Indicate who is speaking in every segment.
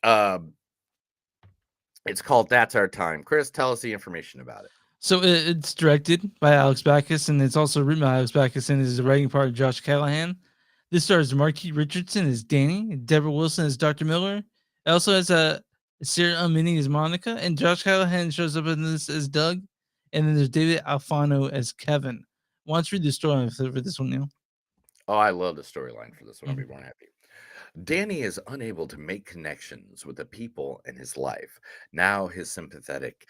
Speaker 1: Um, it's called That's Our Time. Chris, tell us the information about it.
Speaker 2: So it's directed by Alex Backus, and it's also written by Alex Backus, and is the writing part of Josh Callahan. This stars Marquis Richardson as Danny, Deborah Wilson as Dr. Miller. It also has Sarah Minnie as Monica, and Josh Callahan shows up in this as Doug. And then there's David Alfano as Kevin. Why don't you read the story for this one, Neil?
Speaker 1: Oh, I love the storyline for this one. I'll be
Speaker 2: Mhm.
Speaker 1: more than happy. Danny is unable to make connections with the people in his life. Now, his sympathetic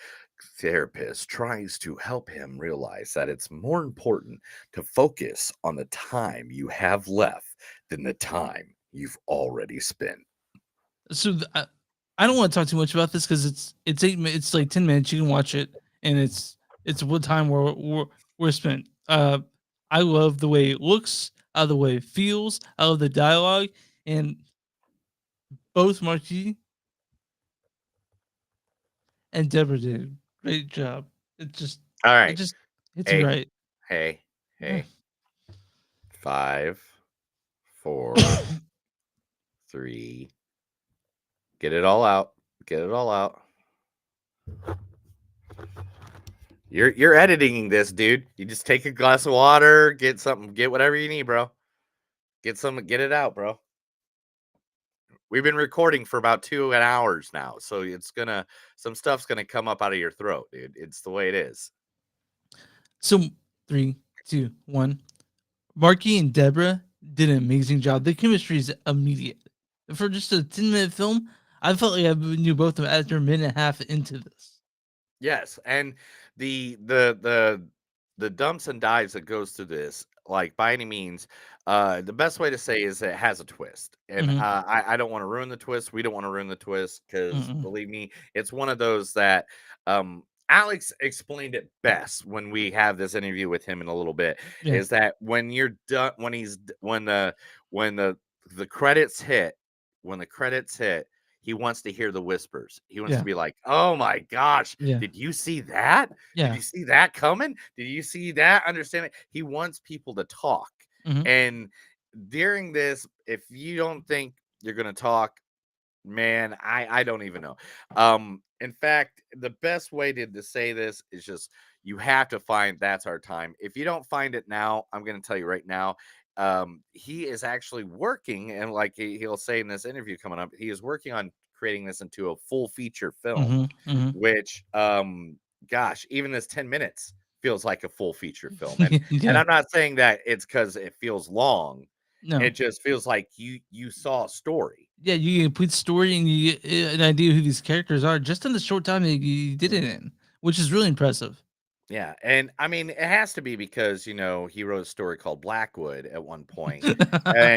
Speaker 1: therapist tries to help him realize that it's more important to focus on the time you have left than the time you've already spent.
Speaker 2: So I don't want to talk too much about this because it's 8 minutes. It's like 10 minutes. You can watch it, and it's what time we're spent. I love the way it looks. I love the way it feels. I love the dialogue, and both Marquis and Deborah did a great job. It just
Speaker 1: All
Speaker 2: it
Speaker 1: right.
Speaker 2: just it's
Speaker 1: Hey,
Speaker 2: great.
Speaker 1: hey,
Speaker 2: Yeah.
Speaker 1: hey. 5, 4, 3. Get it all out. Get it all out. You're editing this, dude. You just take a glass of water, get something, get whatever you need, bro. Get it out, bro. We've been recording for about 2 hours now, so some stuff's gonna come up out of your throat, dude. It's the way it is.
Speaker 2: So 3, 2, 1. Marky and Deborah did an amazing job. The chemistry is immediate. For just a 10-minute film, I felt like I knew both of them after a minute and a half into this.
Speaker 1: Yes, and the dumps and dives that goes through this, like by any means, the best way to say is it has a twist, and
Speaker 2: Mhm.
Speaker 1: I don't want to ruin the twist. We don't want to ruin the twist because
Speaker 2: Mm-mm.
Speaker 1: believe me, it's one of those that Alex explained it best when we have this interview with him in a little bit.
Speaker 2: Yeah.
Speaker 1: Is that when you're done, when the credits hit, when the credits hit, he wants to hear the whispers. He wants to
Speaker 2: Yeah.
Speaker 1: be like, "Oh my gosh,
Speaker 2: Yeah.
Speaker 1: did you see that? Did
Speaker 2: Yeah.
Speaker 1: you see that coming? Did you see that? Understand it?" He wants people to talk.
Speaker 2: Mhm.
Speaker 1: And during this, if you don't think you're gonna talk, man, I don't even know. In fact, the best way to say this is just you have to find That's Our Time. If you don't find it now, I'm gonna tell you right now. He is actually working, and like he'll say in this interview coming up, he is working on creating this into a full feature film,
Speaker 2: Mhm. Mhm.
Speaker 1: which gosh, even this 10 minutes feels like a full feature film. And
Speaker 2: Yeah.
Speaker 1: I'm not saying that it's because it feels long. It
Speaker 2: No.
Speaker 1: just feels like you saw a story.
Speaker 2: Yeah, you get a complete story and you get an idea who these characters are just in the short time that you did it in, which is really impressive.
Speaker 1: Yeah, and I mean, it has to be because, he wrote a story called Blackwood at one point, and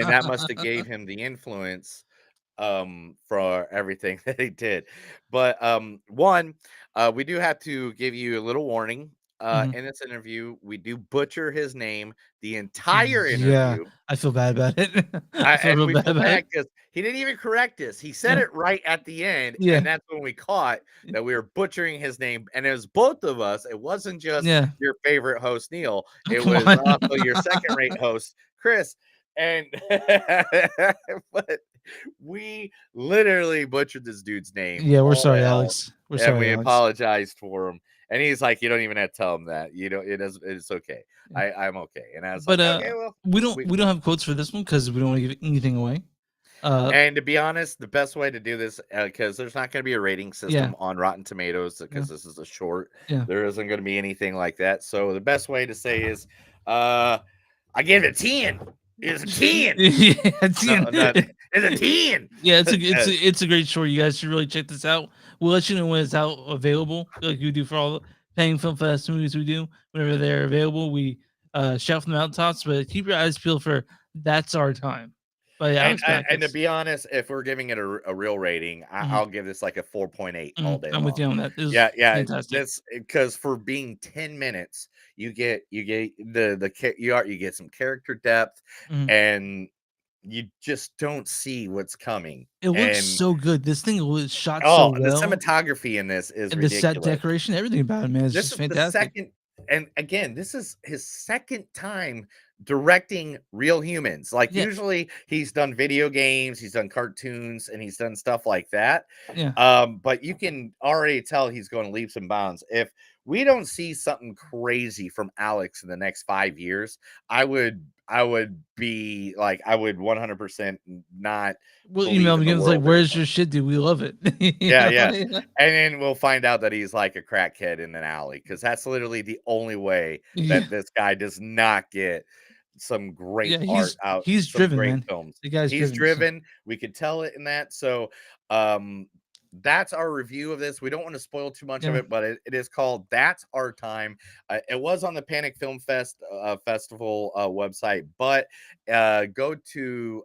Speaker 1: that must have gave him the influence for everything that he did. But one, we do have to give you a little warning.
Speaker 2: Mhm.
Speaker 1: In this interview, we do butcher his name the entire
Speaker 2: Yeah,
Speaker 1: interview.
Speaker 2: I feel bad about it. I feel
Speaker 1: And
Speaker 2: real
Speaker 1: we
Speaker 2: bad
Speaker 1: feel
Speaker 2: about it.
Speaker 1: bad because he didn't even correct us. He said
Speaker 2: Yeah,
Speaker 1: it right at the end,
Speaker 2: yeah,
Speaker 1: and that's when we caught that we were butchering his name. And it was both of us. It wasn't just
Speaker 2: yeah.
Speaker 1: your favorite host, Neil.
Speaker 2: Oh,
Speaker 1: It
Speaker 2: come
Speaker 1: was
Speaker 2: on.
Speaker 1: also your second-rate host, Chris. And but we literally butchered this dude's name
Speaker 2: Yeah, we're
Speaker 1: all
Speaker 2: sorry,
Speaker 1: hell,
Speaker 2: Alex. We're
Speaker 1: and
Speaker 2: sorry,
Speaker 1: we
Speaker 2: Alex.
Speaker 1: apologized for him. And he's like, "You don't even have to tell him that. You know, it's okay.
Speaker 2: Yeah.
Speaker 1: I'm okay." And I was
Speaker 2: But
Speaker 1: like, "Okay, well,
Speaker 2: we don't
Speaker 1: we
Speaker 2: we don't have quotes for this one because we don't want to give anything away. Uh,
Speaker 1: And to be honest, the best way to do this, because there's not going to be a rating
Speaker 2: yeah,
Speaker 1: system on Rotten Tomatoes,
Speaker 2: yeah,
Speaker 1: because this is a short,
Speaker 2: yeah.
Speaker 1: there isn't going to be anything like that. So the best way to say is, uh, I give it a 10. It's a 10.
Speaker 2: Yeah, it's,
Speaker 1: No, no, it's a 10.
Speaker 2: yeah, it's a great story. You guys should really check this out. We'll let you know when it's out available, like we do for all the paying film fest movies we do. Whenever they're available, we shout from the mountaintops. But keep your eyes peeled for "That's Our Time" by
Speaker 1: and,
Speaker 2: Alex
Speaker 1: and to
Speaker 2: Backus.
Speaker 1: be honest, if we're giving it a real rating,
Speaker 2: Mhm,
Speaker 1: I'll give this like a 4.8 all
Speaker 2: mhm.
Speaker 1: day
Speaker 2: I'm with
Speaker 1: long.
Speaker 2: you on that. It
Speaker 1: Yeah,
Speaker 2: was
Speaker 1: yeah.
Speaker 2: fantastic.
Speaker 1: That's because for being 10 minutes, you get you get some character depth,
Speaker 2: Mhm.
Speaker 1: and you just don't see what's coming.
Speaker 2: It looks
Speaker 1: And
Speaker 2: so good. This thing was shot so
Speaker 1: the
Speaker 2: well,
Speaker 1: cinematography in this is
Speaker 2: and the set
Speaker 1: ridiculous.
Speaker 2: decoration, everything about it, man, is
Speaker 1: This
Speaker 2: just
Speaker 1: is the
Speaker 2: fantastic.
Speaker 1: second, and again, this is his second time directing real humans. Like
Speaker 2: Yeah.
Speaker 1: usually he's done video games, he's done cartoons, and he's done stuff like that.
Speaker 2: Yeah.
Speaker 1: But you can already tell he's going leaps and bounds. If we don't see something crazy from Alex in the next 5 years, I would be like, I would 100% not
Speaker 2: We'll
Speaker 1: believe
Speaker 2: email
Speaker 1: in
Speaker 2: him
Speaker 1: the
Speaker 2: again. It's like,
Speaker 1: world
Speaker 2: where's
Speaker 1: anymore.
Speaker 2: your shit, dude? We love it. You
Speaker 1: Yeah,
Speaker 2: know?
Speaker 1: yeah. And then we'll find out that he's like a crackhead in an alley, because that's literally the only way
Speaker 2: Yeah.
Speaker 1: that this guy does not get some great
Speaker 2: Yeah.
Speaker 1: art out,
Speaker 2: He's
Speaker 1: some
Speaker 2: driven,
Speaker 1: great
Speaker 2: man.
Speaker 1: films.
Speaker 2: The guy's
Speaker 1: He's
Speaker 2: driven. So.
Speaker 1: driven. We could tell it in that. So that's our review of this. We don't want to spoil too much of
Speaker 2: Yeah.
Speaker 1: it, but it is called That's Our Time. It was on the Panic Film Festival website, but go to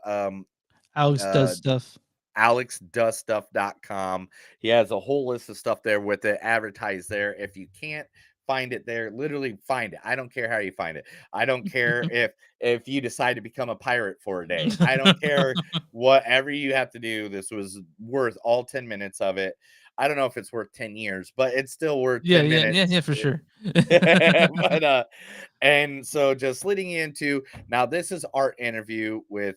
Speaker 2: Alex
Speaker 1: uh,
Speaker 2: does stuff.
Speaker 1: alexdoesstuff.com. He has a whole list of stuff there with it advertised there. If you can't find it there, literally find it. I don't care how you find it. I don't care if you decide to become a pirate for a day. I don't care whatever you have to do. This was worth all 10 minutes of it. I don't know if it's worth 10 years, but it's still worth
Speaker 2: Yeah.
Speaker 1: 10
Speaker 2: Yeah. Yeah.
Speaker 1: minutes.
Speaker 2: Yeah. For sure.
Speaker 1: But and so just leading into now, this is our interview with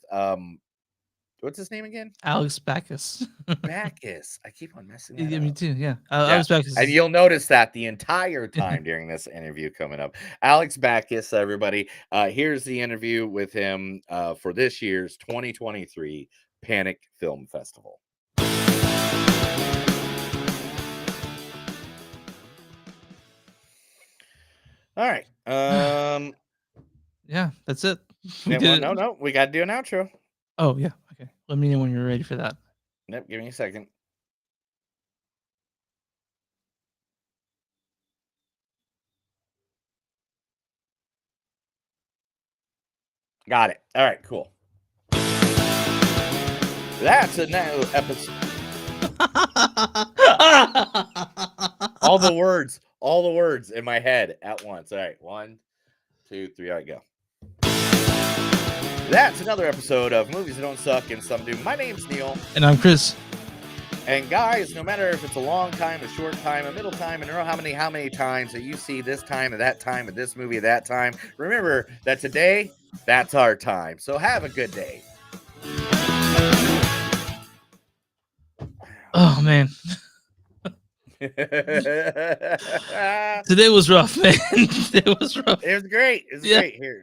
Speaker 1: what's his name again?
Speaker 2: Alex Backus.
Speaker 1: Backus. I keep on messing that
Speaker 2: Yeah,
Speaker 1: up.
Speaker 2: me too. Yeah.
Speaker 1: Yeah.
Speaker 2: Alex Backus.
Speaker 1: And you'll notice that the entire time during this interview coming up. Alex Backus, everybody. Here's the interview with him for this year's 2023 Panic Film Festival. All right.
Speaker 2: Yeah, that's it. We
Speaker 1: Yeah,
Speaker 2: did
Speaker 1: well,
Speaker 2: it.
Speaker 1: no, we got to do an outro.
Speaker 2: Oh, yeah. Okay. Let me know when you're ready for that.
Speaker 1: Yep, give me a second. Got it. All right, cool. That's another episode. all the words in my head at once. All right, 1, 2, 3. All right, go. That's another episode of Movies That Don't Suck and Some Do. My name's Neil.
Speaker 2: And I'm Chris.
Speaker 1: And guys, no matter if it's a long time, a short time, a middle time, and how many times that you see this time and that time of this movie at that time, remember that today, that's our time. So have a good day.
Speaker 2: Oh, man. Today was rough, man. It was rough.
Speaker 1: It was great. It was great. Here.